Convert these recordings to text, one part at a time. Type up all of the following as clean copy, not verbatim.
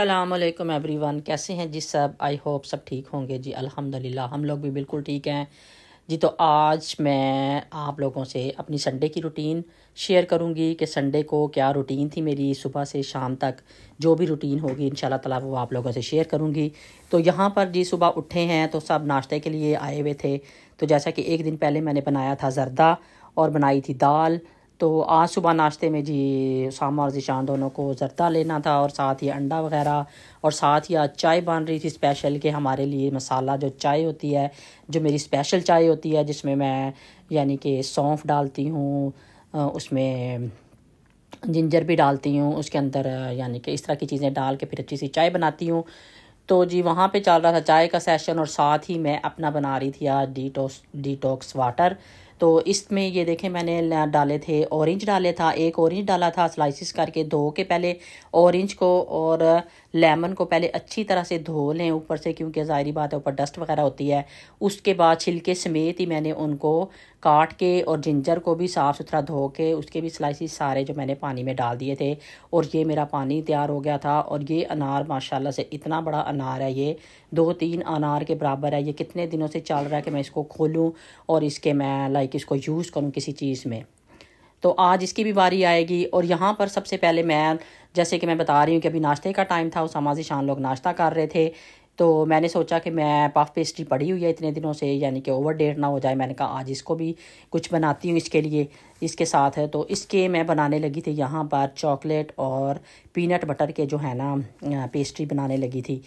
अस्सलामुअलैकुम एवरीवन, कैसे हैं जी सब। आई होप सब ठीक होंगे जी। अल्हम्दुलिल्लाह हम लोग भी बिल्कुल ठीक हैं जी। तो आज मैं आप लोगों से अपनी संडे की रूटीन शेयर करूंगी कि संडे को क्या रूटीन थी मेरी, सुबह से शाम तक जो भी रूटीन होगी इंशाल्लाह ताला वो आप लोगों से शेयर करूंगी। तो यहाँ पर जी सुबह उठे हैं तो सब नाश्ते के लिए आए हुए थे। तो जैसा कि एक दिन पहले मैंने बनाया था ज़र्दा और बनाई थी दाल। तो आज सुबह नाश्ते में जी सामा और ज़ीशान दोनों को ज़र्दा लेना था और साथ ही अंडा वगैरह, और साथ ही आज चाय बन रही थी स्पेशल के हमारे लिए। मसाला जो चाय होती है, जो मेरी स्पेशल चाय होती है, जिसमें मैं यानी कि सौंफ डालती हूँ, उसमें जिंजर भी डालती हूँ उसके अंदर, यानी कि इस तरह की चीज़ें डाल के फिर अच्छी सी चाय बनाती हूँ। तो जी वहाँ पे चल रहा था चाय का सेशन, और साथ ही मैं अपना बना रही थी आज डिटॉक्स वाटर। तो इसमें ये देखें मैंने डाले थे ऑरेंज, डाले था एक ऑरेंज डाला था स्लाइसिस करके, धो के पहले ऑरेंज को और लेमन को पहले अच्छी तरह से धो लें ऊपर से, क्योंकि ज़ाहिरी बात है ऊपर डस्ट वगैरह होती है। उसके बाद छिलके समेत ही मैंने उनको काट के, और जिंजर को भी साफ़ सुथरा धो के उसके भी स्लाइसिस सारे जो मैंने पानी में डाल दिए थे, और ये मेरा पानी तैयार हो गया था। और ये अनार माशाल्लाह से इतना बड़ा अनार है, ये 2-3 अनार के बराबर है। ये कितने दिनों से चल रहा है कि मैं इसको खोलूँ और इसके मैं इसको यूज़ करूँ किसी चीज़ में। तो आज इसकी भी बारी आएगी। और यहाँ पर सबसे पहले मैं, जैसे कि मैं बता रही हूँ कि अभी नाश्ते का टाइम था, उस समाजी शान लोग नाश्ता कर रहे थे। तो मैंने सोचा कि मैं पफ पेस्ट्री पड़ी हुई है इतने दिनों से, यानी कि ओवर डेट ना हो जाए। मैंने कहा आज इसको भी कुछ बनाती हूँ इसके लिए, इसके साथ है। तो इसके मैं बनाने लगी थी यहाँ पर चॉकलेट और पीनट बटर के जो है ना पेस्ट्री बनाने लगी थी।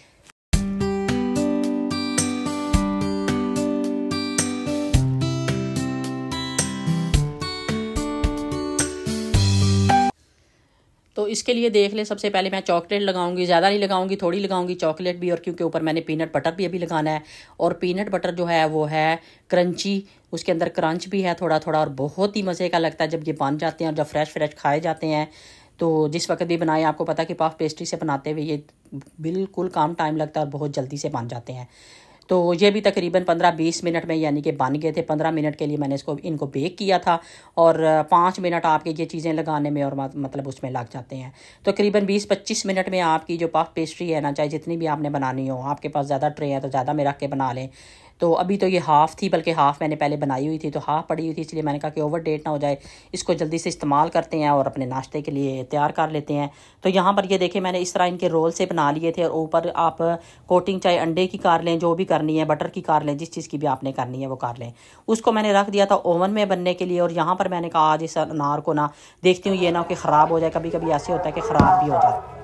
तो इसके लिए देख ले, सबसे पहले मैं चॉकलेट लगाऊंगी, ज़्यादा नहीं लगाऊंगी, थोड़ी लगाऊंगी चॉकलेट भी, और क्योंकि ऊपर मैंने पीनट बटर भी अभी लगाना है। और पीनट बटर जो है वो है क्रंची, उसके अंदर क्रंच भी है थोड़ा थोड़ा, और बहुत ही मज़े का लगता है जब ये बन जाते हैं और जब फ्रेश फ्रेश खाए जाते हैं। तो जिस वक्त भी बनाए, आपको पता है कि पफ पेस्ट्री से बनाते हुए ये बिल्कुल कम टाइम लगता है और बहुत जल्दी से बन जाते हैं। तो ये भी तकरीबन 15-20 मिनट में यानी कि बन गए थे। 15 मिनट के लिए मैंने इनको बेक किया था, और 5 मिनट आपके ये चीज़ें लगाने में और मतलब उसमें लग जाते हैं। तो तकरीबन 20-25 मिनट में आपकी जो पफ पेस्ट्री है ना, चाहे जितनी भी आपने बनानी हो, आपके पास ज़्यादा ट्रे है तो ज़्यादा में रख के बना लें। तो अभी तो ये हाफ़ थी, बल्कि हाफ़ मैंने पहले बनाई हुई थी, तो हाफ़ पड़ी हुई थी, इसलिए मैंने कहा कि ओवर डेट ना हो जाए, इसको जल्दी से इस्तेमाल करते हैं और अपने नाश्ते के लिए तैयार कर लेते हैं। तो यहाँ पर ये देखें मैंने इस तरह इनके रोल से बना लिए थे, और ऊपर आप कोटिंग चाहे अंडे की कर लें, जो भी करनी है, बटर की कर लें, जिस चीज़ की भी आपने करनी है वो कर लें। उसको मैंने रख दिया था ओवन में बनने के लिए। और यहाँ पर मैंने कहा आज इस अनार को ना देखती हूँ ये ना कि ख़राब हो जाए, कभी कभी ऐसे होता है कि ख़राब भी हो जाए।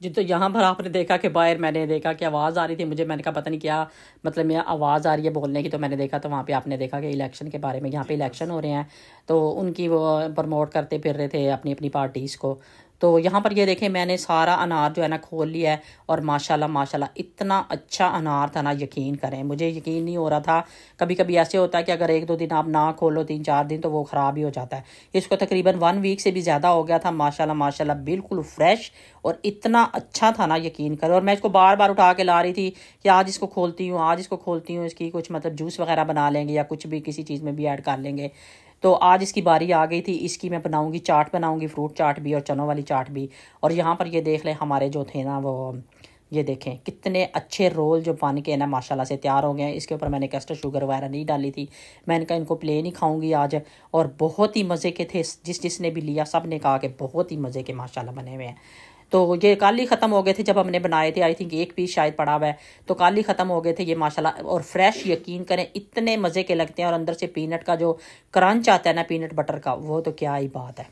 जी तो यहाँ पर आपने देखा कि बाहर मैंने देखा कि आवाज़ आ रही थी मुझे, मैंने कहा पता नहीं क्या मतलब मैं आवाज़ आ रही है बोलने की। तो मैंने देखा तो वहाँ पे आपने देखा कि इलेक्शन के बारे में, यहाँ पे इलेक्शन हो रहे हैं तो उनकी वो प्रमोट करते फिर रहे थे अपनी अपनी पार्टीज़ को। तो यहाँ पर ये देखें मैंने सारा अनार जो है ना खोल लिया है, और माशाल्लाह माशाल्लाह इतना अच्छा अनार था ना, यकीन करें मुझे यकीन नहीं हो रहा था। कभी कभी ऐसे होता है कि अगर 1-2 दिन आप ना खोलो, 3-4 दिन, तो वो ख़राब ही हो जाता है। इसको तकरीबन 1 वीक से भी ज़्यादा हो गया था। माशाल्लाह माशाल्लाह बिल्कुल फ्रेश और इतना अच्छा था ना, यकीन करें। और मैं इसको बार बार उठा के ला रही थी कि आज इसको खोलती हूँ, आज इसको खोलती हूँ, इसकी कुछ मतलब जूस वगैरह बना लेंगे या कुछ भी किसी चीज़ में भी ऐड कर लेंगे। तो आज इसकी बारी आ गई थी, इसकी मैं बनाऊंगी चाट, बनाऊंगी फ्रूट चाट भी और चनों वाली चाट भी। और यहाँ पर ये देख लें हमारे जो थे ना वो, ये देखें कितने अच्छे रोल जो बन के ना माशाल्लाह से तैयार हो गए हैं। इसके ऊपर मैंने कस्टर्ड शुगर वगैरह नहीं डाली थी, मैंने कहा इनको प्लेन ही खाऊंगी आज। और बहुत ही मज़े के थे, जिसने भी लिया सब ने कहा कि बहुत ही मज़े के माशाल्लाह बने हुए हैं। तो ये कल ही ख़त्म हो गए थे जब हमने बनाए थे, आई थिंक 1 पीस शायद पड़ा हुआ है, तो कल ही ख़त्म हो गए थे ये माशाल्लाह। और फ्रेश यकीन करें इतने मज़े के लगते हैं, और अंदर से पीनट का जो क्रंच आता है ना पीनट बटर का, वो तो क्या ही बात है।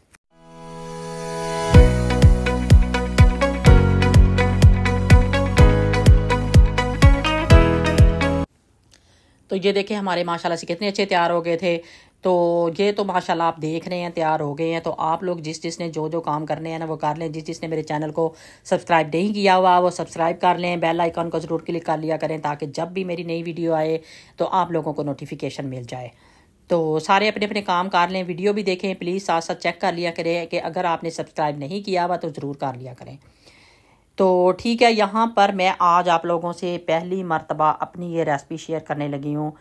तो ये देखें हमारे माशाल्लाह से कितने अच्छे तैयार हो गए थे। तो ये तो माशाल्लाह आप देख रहे हैं तैयार हो गए हैं। तो आप लोग जिसने जो काम करने हैं ना वो कर लें। जिसने मेरे चैनल को सब्सक्राइब नहीं किया हुआ वो सब्सक्राइब कर लें, बेल आइकन को ज़रूर क्लिक कर लिया करें, ताकि जब भी मेरी नई वीडियो आए तो आप लोगों को नोटिफिकेशन मिल जाए। तो सारे अपने अपने काम कर लें, वीडियो भी देखें प्लीज़, साथ साथ चेक कर लिया करें कि अगर आपने सब्सक्राइब नहीं किया हुआ तो ज़रूर कर लिया करें। तो ठीक है, यहाँ पर मैं आज आप लोगों से पहली मर्तबा अपनी ये रेसिपी शेयर करने लगी हूँ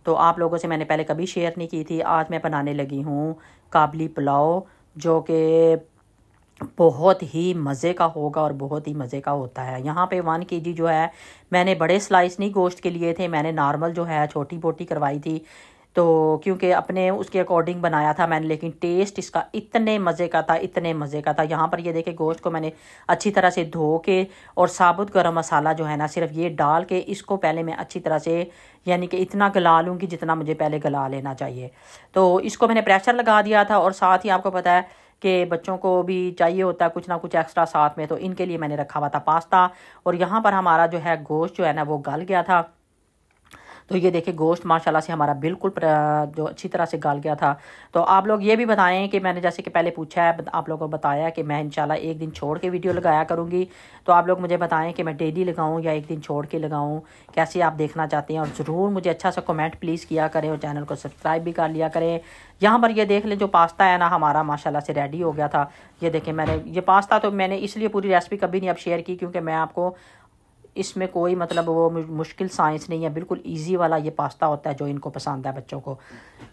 तो आप लोगों से मैंने पहले कभी शेयर नहीं की थी। आज मैं बनाने लगी हूँ काबली पुलाव, जो कि बहुत ही मज़े का होगा और बहुत ही मज़े का होता है। यहाँ पे 1 kg जो है, मैंने बड़े स्लाइस नहीं गोश्त के लिए थे, मैंने नॉर्मल जो है छोटी बोटी करवाई थी। तो क्योंकि अपने उसके अकॉर्डिंग बनाया था मैंने, लेकिन टेस्ट इसका इतने मज़े का था, इतने मज़े का था। यहाँ पर ये देखे गोश्त को मैंने अच्छी तरह से धो के और साबुत गरम मसाला जो है ना सिर्फ ये डाल के इसको पहले मैं अच्छी तरह से यानी कि इतना गला लूँगी जितना मुझे पहले गला लेना चाहिए। तो इसको मैंने प्रेशर लगा दिया था, और साथ ही आपको पता है कि बच्चों को भी चाहिए होता है कुछ ना कुछ एक्स्ट्रा साथ में, तो इनके लिए मैंने रखा हुआ था पास्ता। और यहाँ पर हमारा जो है गोश्त जो है ना वो गल गया था। तो ये देखिए गोश्त माशाल्लाह से हमारा बिल्कुल जो अच्छी तरह से गल गया था। तो आप लोग ये भी बताएं कि मैंने जैसे कि पहले पूछा है, आप लोगों को बताया कि मैं इंशाल्लाह एक दिन छोड़ के वीडियो लगाया करूँगी। तो आप लोग मुझे बताएं कि मैं डेली लगाऊँ या एक दिन छोड़ के लगाऊँ, कैसे आप देखना चाहते हैं। और ज़रूर मुझे अच्छा सा कमेंट प्लीज़ किया करें और चैनल को सब्सक्राइब भी कर लिया करें। यहाँ पर ये देख लें जो पास्ता है ना हमारा माशाल्लाह से रेडी हो गया था। ये देखें, मैंने ये पास्ता तो मैंने इसलिए पूरी रेसिपी कभी नहीं अब शेयर की, क्योंकि मैं आपको इसमें कोई मतलब वो मुश्किल साइंस नहीं है, बिल्कुल इजी वाला ये पास्ता होता है जो इनको पसंद है बच्चों को।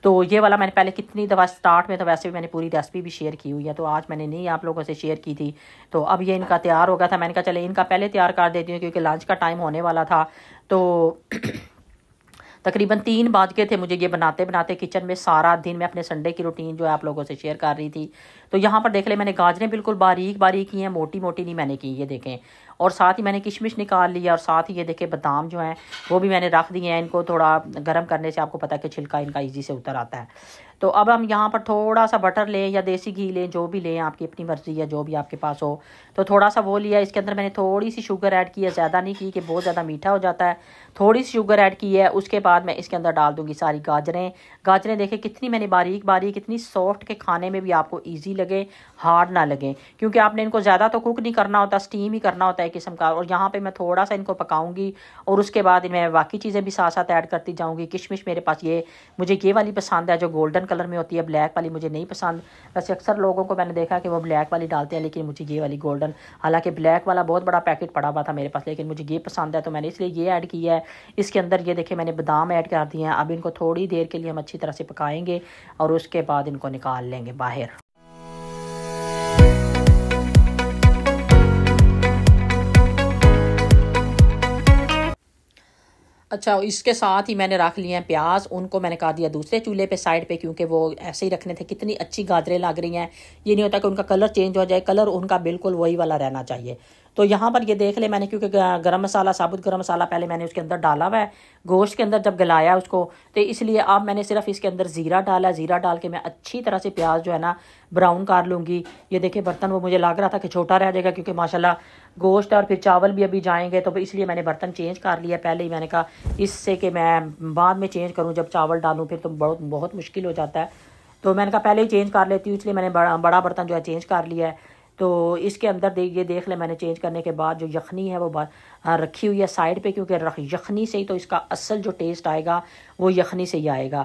तो ये वाला मैंने पहले कितनी दफ़ा स्टार्ट में, तो वैसे भी मैंने पूरी रेसिपी भी शेयर की हुई है, तो आज मैंने नहीं आप लोगों से शेयर की थी। तो अब ये इनका तैयार हो गया था, मैंने कहा चले इनका पहले तैयार कर देती हूँ क्योंकि लंच का टाइम होने वाला था। तो तकरीबन 3 बज गए थे मुझे ये बनाते बनाते। किचन में सारा दिन मैं अपने संडे की रूटीन जो है आप लोगों से शेयर कर रही थी। तो यहाँ पर देख ले मैंने गाजरें बिल्कुल बारीक बारीक की हैं, मोटी मोटी नहीं मैंने की, ये देखें। और साथ ही मैंने किशमिश निकाल लिया, और साथ ही ये देखें बादाम जो हैं वो भी मैंने रख दिए हैं। इनको थोड़ा गर्म करने से आपको पता है कि छिलका इनका ईजी से उतर आता है। तो अब हम यहाँ पर थोड़ा सा बटर लें या देसी घी लें, जो भी लें आपकी अपनी मर्ज़ी है, जो भी आपके पास हो। तो थोड़ा सा वो लिया, इसके अंदर मैंने थोड़ी सी शुगर ऐड की है, ज़्यादा नहीं की कि बहुत ज़्यादा मीठा हो जाता है। थोड़ी सी शुगर ऐड की है। उसके बाद मैं इसके अंदर डाल दूँगी सारी गाजरें। गाजरें देखें कितनी मैंने बारीक बारीक, इतनी सॉफ्ट के खाने में भी आपको ईजी लगे, हार्ड ना लगे, क्योंकि आपने इनको ज़्यादा तो कुक नहीं करना होता, स्टीम ही करना होता है एक किस्म का। और यहाँ पे मैं थोड़ा सा इनको पकाऊंगी और उसके बाद इनमें बाकी चीज़ें भी साथ साथ ऐड करती जाऊँगी। किशमिश मेरे पास मुझे ये वाली पसंद है जो गोल्डन कलर में होती है, ब्लैक वाली मुझे नहीं पसंद। वैसे अक्सर लोगों को मैंने देखा कि वो ब्लैक वाली डालते हैं, लेकिन मुझे ये वाली गोल्डन, हालांकि ब्लैक वाला बहुत बड़ा पैकेट पड़ा हुआ था मेरे पास, लेकिन मुझे ये पसंद है तो मैंने इसलिए ये ऐड किया है। इसके अंदर ये देखें मैंने बादाम ऐड कर दिए हैं। अब इनको थोड़ी देर के लिए हम अच्छी तरह से पकाएंगे और उसके बाद इनको निकाल लेंगे बाहर। अच्छा, इसके साथ ही मैंने रख लिए हैं प्याज, उनको मैंने कहा दिया दूसरे चूल्हे पे साइड पे, क्योंकि वो ऐसे ही रखने थे। कितनी अच्छी गाजरें लग रही हैं, ये नहीं होता कि उनका कलर चेंज हो जाए, कलर उनका बिल्कुल वही वाला रहना चाहिए। तो यहाँ पर ये देख ले मैंने, क्योंकि गरम मसाला, साबुत गरम मसाला पहले मैंने उसके अंदर डाला हुआ है गोश्त के अंदर जब गलाया उसको, तो इसलिए अब मैंने सिर्फ इसके अंदर ज़ीरा डाला। ज़ीरा डाल के मैं अच्छी तरह से प्याज जो है ना ब्राउन कर लूँगी। ये देखिए बर्तन वो मुझे लग रहा था कि छोटा रह जाएगा, क्योंकि माशाल्लाह गोश्त और फिर चावल भी अभी जाएंगे, तो इसलिए मैंने बर्तन चेंज कर लिया पहले ही। मैंने कहा इससे कि मैं बाद में चेंज करूँ, जब चावल डालूँ फिर तो बहुत मुश्किल हो जाता है। तो मैंने कहा पहले ही चेंज कर लेती हूँ, इसलिए मैंने बड़ा बर्तन जो है चेंज कर लिया है। तो इसके अंदर ये देख ले मैंने चेंज करने के बाद जो यखनी है वो रखी हुई है साइड पे, क्योंकि यखनी से ही तो इसका असल जो टेस्ट आएगा वो यखनी से ही आएगा।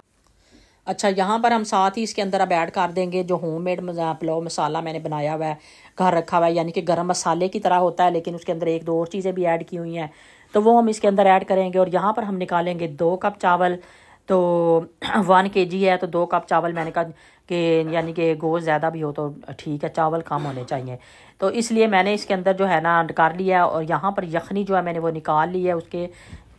अच्छा, यहाँ पर हम साथ ही इसके अंदर अब ऐड कर देंगे जो होममेड पुलाव मसाला मैंने बनाया हुआ है, घर रखा हुआ है, यानी कि गरम मसाले की तरह होता है, लेकिन उसके अंदर 1-2 और चीज़ें भी ऐड की हुई हैं, तो वो हम इसके अंदर ऐड करेंगे। और यहाँ पर हम निकालेंगे 2 कप चावल। तो 1 kg है तो 2 कप चावल मैंने कहा कि यानी कि गोश्त ज़्यादा भी हो तो ठीक है, चावल कम होने चाहिए, तो इसलिए मैंने इसके अंदर जो है ना कर लिया। और यहाँ पर यखनी जो है मैंने वो निकाल ली है उसके,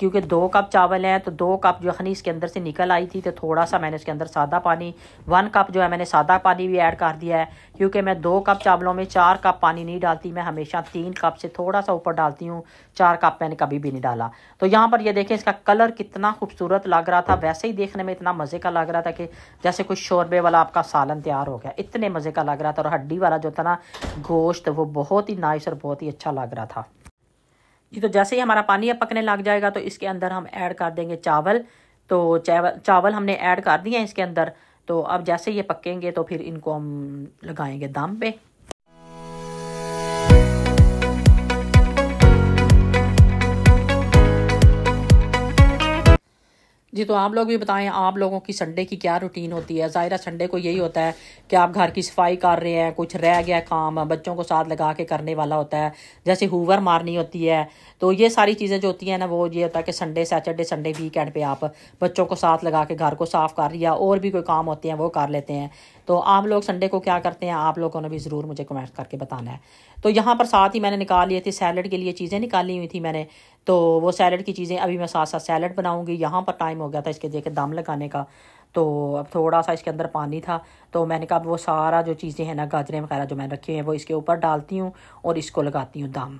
क्योंकि 2 कप चावल हैं तो 2 कप यखनी इसके अंदर से निकल आई थी, तो थोड़ा सा मैंने इसके अंदर सादा पानी 1 कप जो है मैंने सादा पानी भी ऐड कर दिया है, क्योंकि मैं 2 कप चावलों में 4 कप पानी नहीं डालती, मैं हमेशा 3 कप से थोड़ा सा ऊपर डालती हूँ, 4 कप मैंने कभी भी नहीं डाला। तो यहाँ पर ये देखें इसका कलर कितना खूबसूरत लग रहा था, वैसे ही देखने में इतना मज़े का लग रहा था कि जैसे कोई शोरबे वाला आपका सालन तैयार हो गया, इतने मज़े का लग रहा था। और हड्डी वाला जो था ना गोश्त वो बहुत ही नाइस और बहुत ही अच्छा लग रहा था जी। तो जैसे ही हमारा पानी अब पकने लग जाएगा तो इसके अंदर हम ऐड कर देंगे चावल। तो चावल हमने ऐड कर दिए हैं इसके अंदर। तो अब जैसे ये पकेंगे तो फिर इनको हम लगाएंगे दम पे। जी तो आप लोग भी बताएं आप लोगों की संडे की क्या रूटीन होती है। ज़ाहिर संडे को यही होता है कि आप घर की सफाई कर रहे हैं, कुछ रह गया काम बच्चों को साथ लगा के करने वाला होता है, जैसे हूवर मारनी होती है। तो ये सारी चीज़ें जो होती हैं ना, वो ये होता है कि संडे सैटरडे संडे वीकेंड पे आप बच्चों को साथ लगा के घर को साफ़ कर लिया, और भी कोई काम होते हैं वो कर लेते हैं। तो आप लोग संडे को क्या करते हैं, आप लोगों ने भी ज़रूर मुझे कमेंट करके बताना है। तो यहाँ पर साथ ही मैंने निकाल लिए थे सैलड के लिए चीज़ें निकाली हुई थी मैंने, तो वो सैलड की चीज़ें अभी मैं साथ साथ सैलड बनाऊंगी। यहाँ पर टाइम हो गया था इसके देखे दम लगाने का, तो अब थोड़ा सा इसके अंदर पानी था, तो मैंने कहा वो सारा जो चीज़ें हैं ना, गाजरें वगैरह जो मैंने रखी हुई हैं वो इसके ऊपर डालती हूँ और इसको लगाती हूँ दम।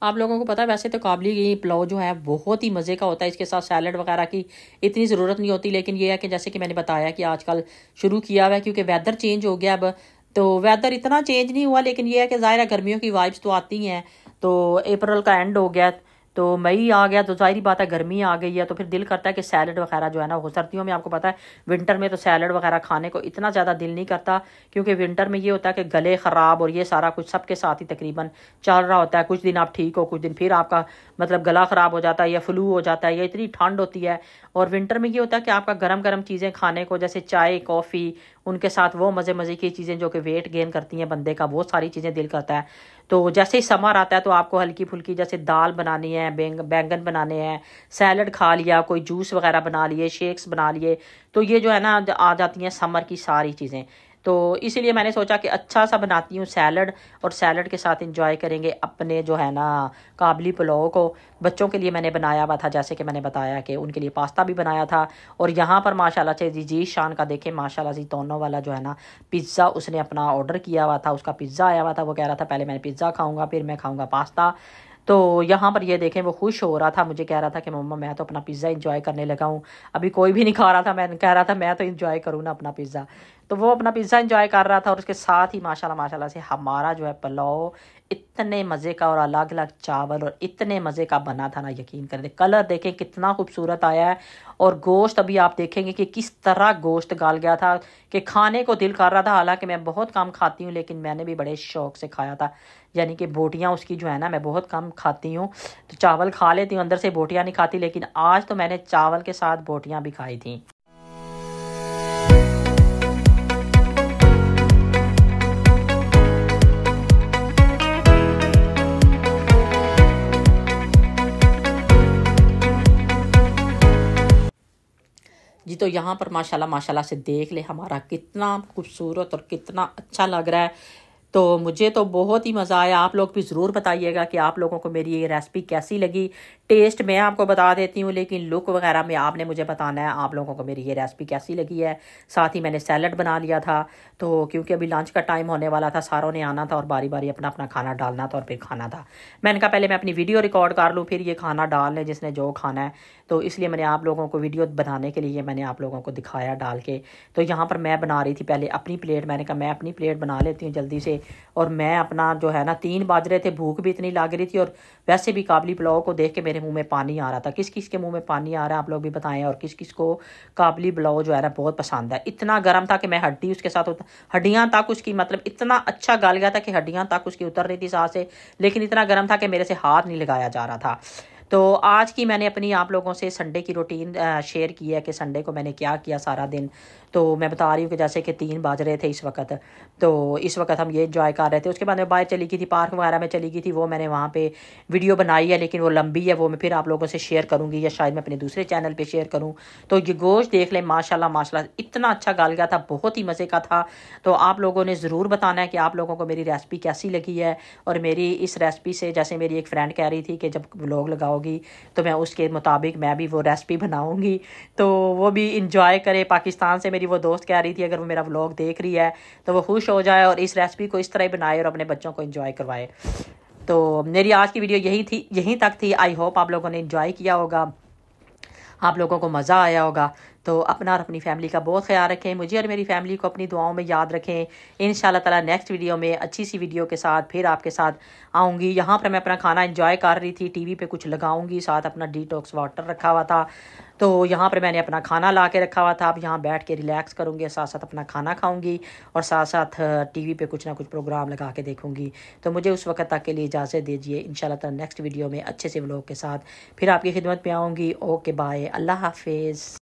आप लोगों को पता है वैसे तो काबली पुलाव जो है बहुत ही मज़े का होता है, इसके साथ सैलड वगैरह की इतनी ज़रूरत नहीं होती। लेकिन ये है कि जैसे कि मैंने बताया कि आजकल शुरू किया हुआ है क्योंकि वेदर चेंज हो गया अब, तो वेदर इतना चेंज नहीं हुआ, लेकिन ये है कि ज़ाहिर है गर्मियों की वाइब्स तो आती हैं। तो अप्रैल का एंड हो गया, तो मई आ गया, तो ज़ाहिर बात है गर्मी आ गई है, तो फिर दिल करता है कि सैलड वगैरह जो है ना, वो सर्दियों में आपको पता है विंटर में तो सैलड वगैरह खाने को इतना ज़्यादा दिल नहीं करता, क्योंकि विंटर में ये होता है कि गले ख़राब और ये सारा कुछ सबके साथ ही तकरीबन चल रहा होता है। कुछ दिन आप ठीक हो, कुछ दिन फिर आपका मतलब गला ख़राब हो जाता है या फ्लू हो जाता है, या इतनी ठंड होती है। और विंटर में ये होता है कि आपका गरम गरम चीज़ें खाने को, जैसे चाय कॉफ़ी, उनके साथ वो मज़े मज़े की चीज़ें जो कि वेट गेन करती हैं बंदे का, वो सारी चीज़ें दिल करता है। तो जैसे ही समर आता है तो आपको हल्की फुल्की जैसे दाल बनानी है, बैंगन बनाने हैं, सैलड खा लिया, कोई जूस वगैरह बना लिए, शेक्स बना लिए, तो ये जो है ना आ जाती हैं समर की सारी चीज़ें। तो इसीलिए मैंने सोचा कि अच्छा सा बनाती हूँ सैलड, और सैलड के साथ इंजॉय करेंगे अपने जो है ना काबली पुलाव को। बच्चों के लिए मैंने बनाया हुआ था, जैसे कि मैंने बताया कि उनके लिए पास्ता भी बनाया था। और यहाँ पर माशाल्लाह से जी शान का देखें, माशाल्लाह से दोनों वाला जो है ना पिज़्ज़ा उसने अपना ऑर्डर किया हुआ था, उसका पिज़्ज़ा आया हुआ था। वो कह रहा था पहले मैं पिज़्ज़ा खाऊंगा फिर मैं खाऊंगा पास्ता। तो यहाँ पर ये देखें वो खुश हो रहा था, मुझे कह रहा था कि मम्मा मैं तो अपना पिज़्ज़ा इंजॉय करने लगा हूँ। अभी कोई भी नहीं खा रहा था, मैं कह रहा था मैं तो इंजॉय करूँ ना अपना पिज़्ज़ा। तो वो अपना पिज़्ज़ा इंजॉय कर रहा था, और उसके साथ ही माशाल्लाह माशाल्लाह से हमारा जो है पुलाव इतने मज़े का, और अलग अलग चावल, और इतने मज़े का बना था ना, यकीन करें। कलर देखें कितना खूबसूरत आया है, और गोश्त अभी आप देखेंगे कि किस तरह गोश्त गाल गया था कि खाने को दिल कर रहा था। हालांकि मैं बहुत कम खाती हूँ, लेकिन मैंने भी बड़े शौक से खाया था। यानी कि बोटियाँ उसकी जो है ना मैं बहुत कम खाती हूँ, तो चावल खा लेती हूँ, अंदर से बोटियाँ नहीं खाती, लेकिन आज तो मैंने चावल के साथ बोटियाँ भी खाई थी। जी तो यहाँ पर माशाल्लाह माशाल्लाह से देख ले हमारा कितना खूबसूरत और कितना अच्छा लग रहा है। तो मुझे तो बहुत ही मज़ा आया। आप लोग भी ज़रूर बताइएगा कि आप लोगों को मेरी ये रेसिपी कैसी लगी। टेस्ट मैं आपको बता देती हूँ, लेकिन लुक वगैरह में आपने मुझे बताना है आप लोगों को मेरी ये रेसिपी कैसी लगी है। साथ ही मैंने सैलड बना लिया था, तो क्योंकि अभी लंच का टाइम होने वाला था, सारों ने आना था और बारी बारी अपना अपना खाना डालना था और फिर खाना था। मैंने कहा पहले मैं अपनी वीडियो रिकॉर्ड कर लूँ, फिर ये खाना डाल लें जिसने जो खाना है। तो इसलिए मैंने आप लोगों को वीडियो बनाने के लिए मैंने आप लोगों को दिखाया डाल के। तो यहाँ पर मैं बना रही थी पहले अपनी प्लेट, मैंने कहा मैं अपनी प्लेट बना लेती हूँ जल्दी से। और मैं अपना जो है ना 3 बज रहे थे, भूख भी इतनी लग रही थी, और वैसे भी काबली पुलाव को देख के मेरे मुंह में पानी आ रहा था। किस किस के मुंह में पानी आ रहा है आप लोग भी बताएं, और किस किस को काबली पुलाव जो है ना बहुत पसंद है। इतना गर्म था कि मैं हड्डी उसके साथ हड्डियाँ तक उसकी मतलब इतना अच्छा गल गया था कि हड्डियाँ तक उसकी उतर रही थी सांस से, लेकिन इतना गर्म था कि मेरे से हाथ नहीं लगाया जा रहा था। तो आज की मैंने अपनी आप लोगों से संडे की रूटीन शेयर की है कि संडे को मैंने क्या किया सारा दिन। तो मैं बता रही हूँ कि जैसे कि 3 बज रहे थे इस वक्त, तो इस वक्त हम ये एंजॉय कर रहे थे। उसके बाद मैं बाहर चली गई थी, पार्क वगैरह में चली गई थी, वो मैंने वहाँ पे वीडियो बनाई है, लेकिन वो लंबी है, वो मैं फिर आप लोगों से शेयर करूँगी, या शायद मैं अपने दूसरे चैनल पर शेयर करूँ। तो ये गोश्त देख लें माशाल्लाह माशाल्लाह इतना अच्छा गल गया था, बहुत ही मज़े का था। तो आप लोगों ने ज़रूर बताना है कि आप लोगों को मेरी रेसिपी कैसी लगी है। और मेरी इस रेसिपी से, जैसे मेरी एक फ्रेंड कह रही थी कि जब व्लॉग लगाओगी तो मैं उसके मुताबिक मैं भी वो रेसिपी बनाऊंगी, तो वो भी इंजॉय करे। पाकिस्तान से मेरी वो दोस्त कह रही थी अगर वो मेरा व्लॉग देख रही है तो वो खुश हो जाए और इस रेसिपी को इस तरह ही बनाए और अपने बच्चों को इंजॉय करवाए। तो मेरी आज की वीडियो यहीं तक थी। आई होप आप लोगों ने इंजॉय किया होगा, आप लोगों को मज़ा आया होगा। तो अपना और अपनी फैमिली का बहुत ख्याल रखें, मुझे और मेरी फैमिली को अपनी दुआओं में याद रखें। इंशाल्लाह ताला नेक्स्ट वीडियो में अच्छी सी वीडियो के साथ फिर आपके साथ आऊँगी। यहाँ पर मैं अपना खाना एंजॉय कर रही थी, टीवी पे कुछ लगाऊंगी, साथ अपना डिटॉक्स वाटर रखा हुआ था, तो यहाँ पर मैंने अपना खाना ला के रखा हुआ था। अब यहाँ बैठ के रिलैक्स करूँगी, साथ साथ अपना खाना खाऊँगी और साथ साथ टीवी पे कुछ ना कुछ प्रोग्राम लगा के देखूँगी। तो मुझे उस वक्त तक के लिए इजाज़त दीजिए। इंशाल्लाह ताला नेक्स्ट वीडियो में अच्छे से व्लॉग के साथ फिर आपकी खिदमत में आऊँगी। ओके बाय, अल्लाह हाफिज़।